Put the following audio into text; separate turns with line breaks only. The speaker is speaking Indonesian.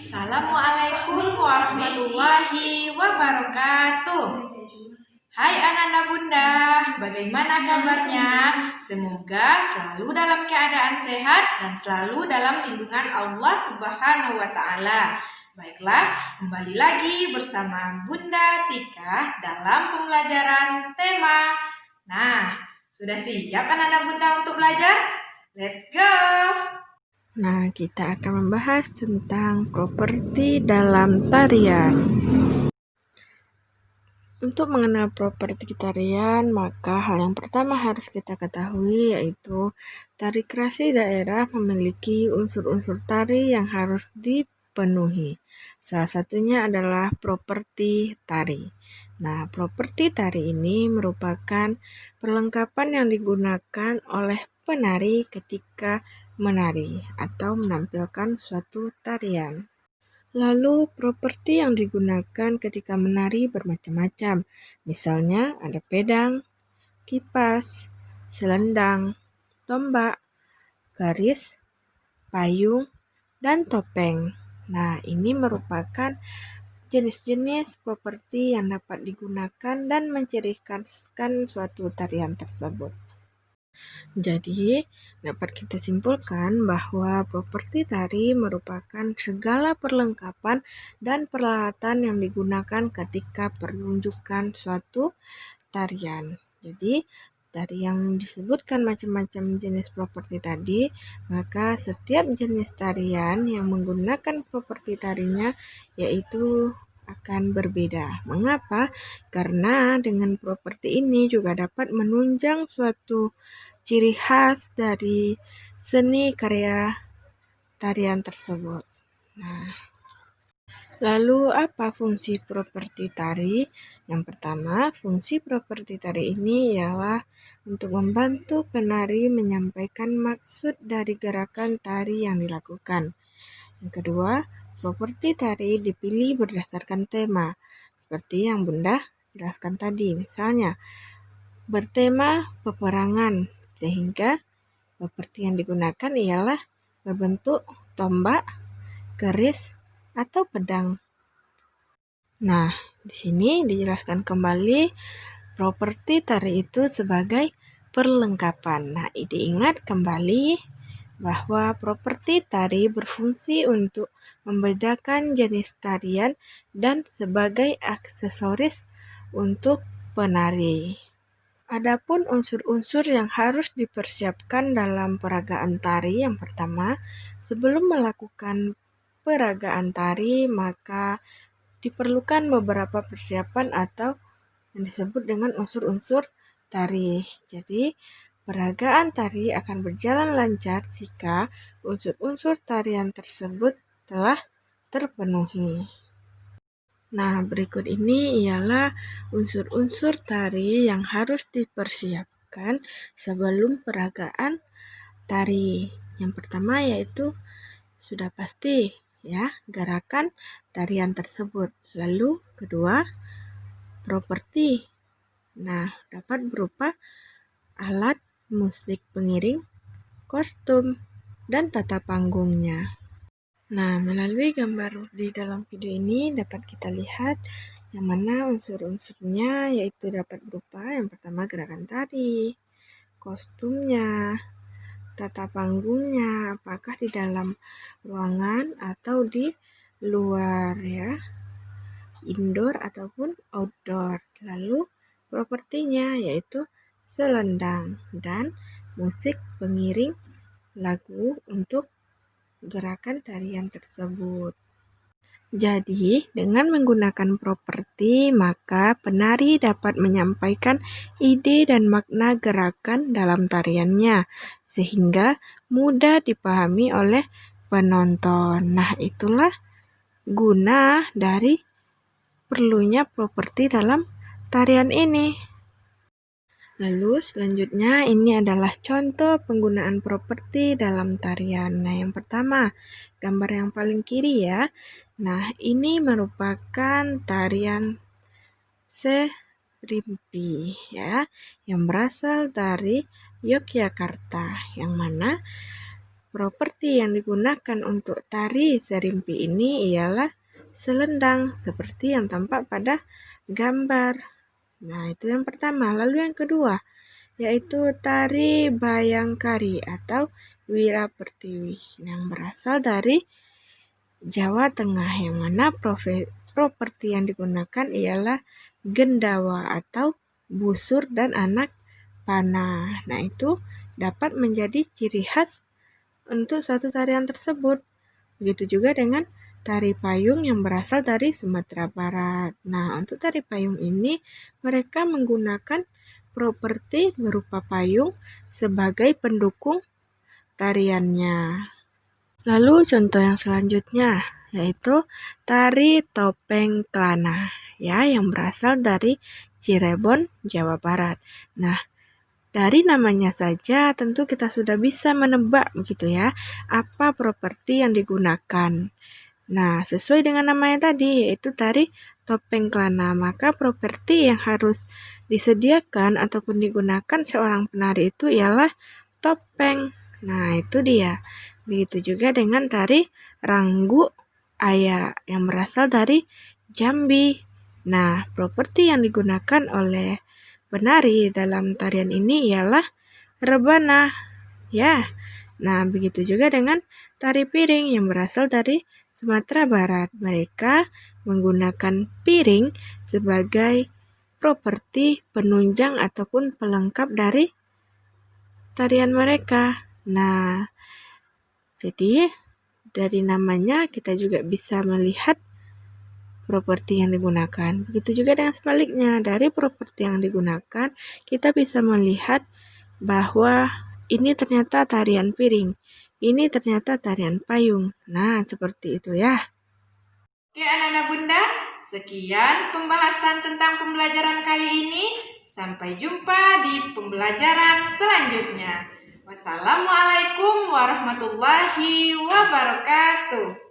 Assalamualaikum warahmatullahi wabarakatuh. Hai anak-anak bunda, bagaimana kabarnya? Semoga selalu dalam keadaan sehat dan selalu dalam lindungan Allah Subhanahu wa Ta'ala. Baiklah, kembali lagi bersama Bunda Tika dalam pembelajaran tema. Nah, sudah siap anak-anak bunda untuk belajar? Let's go!
Nah, kita akan membahas tentang properti dalam tarian. Untuk mengenal properti tarian, maka hal yang pertama harus kita ketahui yaitu tari kreasi daerah memiliki unsur-unsur tari yang harus dipenuhi. Salah satunya adalah properti tari. Nah, properti tari ini merupakan perlengkapan yang digunakan oleh penari ketika menari atau menampilkan suatu tarian. Lalu, properti yang digunakan ketika menari bermacam-macam. Misalnya, ada pedang, kipas, selendang, tombak, garis, payung, dan topeng. Nah, ini merupakan jenis-jenis properti yang dapat digunakan dan mencirikan suatu tarian tersebut. Jadi, dapat kita simpulkan bahwa properti tari merupakan segala perlengkapan dan peralatan yang digunakan ketika pertunjukan suatu tarian. Jadi, dari yang disebutkan macam-macam jenis properti tadi, maka setiap jenis tarian yang menggunakan properti tarinya yaitu akan berbeda. Mengapa? Karena dengan properti ini juga dapat menunjang suatu ciri khas dari seni karya tarian tersebut. Nah, lalu apa fungsi properti tari? Yang pertama, fungsi properti tari ini ialah untuk membantu penari menyampaikan maksud dari gerakan tari yang dilakukan. Yang kedua, properti tari dipilih berdasarkan tema, seperti yang Bunda jelaskan tadi. Misalnya, bertema peperangan, sehingga properti yang digunakan ialah berbentuk tombak, garis, atau pedang. Nah, di sini dijelaskan kembali properti tari itu sebagai perlengkapan. Nah, diingat kembali bahwa properti tari berfungsi untuk membedakan jenis tarian dan sebagai aksesoris untuk penari. Adapun unsur-unsur yang harus dipersiapkan dalam peragaan tari, yang pertama, sebelum melakukan peragaan tari, maka diperlukan beberapa persiapan atau yang disebut dengan unsur-unsur tari. Jadi, peragaan tari akan berjalan lancar jika unsur-unsur tarian tersebut telah terpenuhi. Nah, berikut ini ialah unsur-unsur tari yang harus dipersiapkan sebelum peragaan tari. Yang pertama yaitu sudah pasti ya, gerakan tarian tersebut. Lalu kedua, properti. Nah, dapat berupa alat musik pengiring, kostum, dan tata panggungnya. Nah, melalui gambar di dalam video ini dapat kita lihat yang mana unsur-unsurnya yaitu dapat berupa yang pertama gerakan tari, kostumnya, tata panggungnya, apakah di dalam ruangan atau di luar ya, indoor ataupun outdoor. Lalu propertinya yaitu selendang dan musik pengiring lagu untuk gerakan tarian tersebut. Jadi, dengan menggunakan properti, maka penari dapat menyampaikan ide dan makna gerakan dalam tariannya, sehingga mudah dipahami oleh penonton. Nah, itulah guna dari perlunya properti dalam tarian ini. Lalu selanjutnya ini adalah contoh penggunaan properti dalam tarian. Nah, yang pertama, gambar yang paling kiri ya. Nah, ini merupakan tarian serimpi ya, yang berasal dari Yogyakarta, yang mana Properti yang digunakan untuk tari serimpi ini ialah selendang, seperti yang tampak pada gambar. Nah, itu yang pertama. Lalu yang kedua, yaitu tari bayangkari atau Wira Pertiwi yang berasal dari Jawa Tengah, yang mana properti yang digunakan ialah gendawa atau busur dan anak panah. Nah, itu dapat menjadi ciri khas untuk suatu tarian tersebut. Begitu juga dengan tari payung yang berasal dari Sumatera Barat. Nah, untuk tari payung ini mereka menggunakan properti berupa payung sebagai pendukung tariannya. Lalu contoh yang selanjutnya yaitu tari topeng Klana yang berasal dari Cirebon, Jawa Barat. Nah, dari namanya saja tentu kita sudah bisa menebak begitu ya, apa properti yang digunakan. Nah, sesuai dengan namanya tadi yaitu tari topeng Klana, maka properti yang harus disediakan ataupun digunakan seorang penari itu ialah topeng. Nah, itu dia. Begitu juga dengan tari Ranggu Aya yang berasal dari Jambi. Nah, properti yang digunakan oleh penari dalam tarian ini ialah rebana. Ya. Nah, begitu juga dengan tari piring yang berasal dari Sumatera Barat. Mereka menggunakan piring sebagai properti penunjang ataupun pelengkap dari tarian mereka. Nah, jadi dari namanya kita juga bisa melihat properti yang digunakan. Begitu juga dengan sebaliknya, dari properti yang digunakan kita bisa melihat bahwa ini ternyata tarian piring, ini ternyata tarian payung. Nah, seperti itu ya.
Oke anak-anak bunda, sekian pembahasan tentang pembelajaran kali ini. Sampai jumpa di pembelajaran selanjutnya. Wassalamualaikum warahmatullahi wabarakatuh.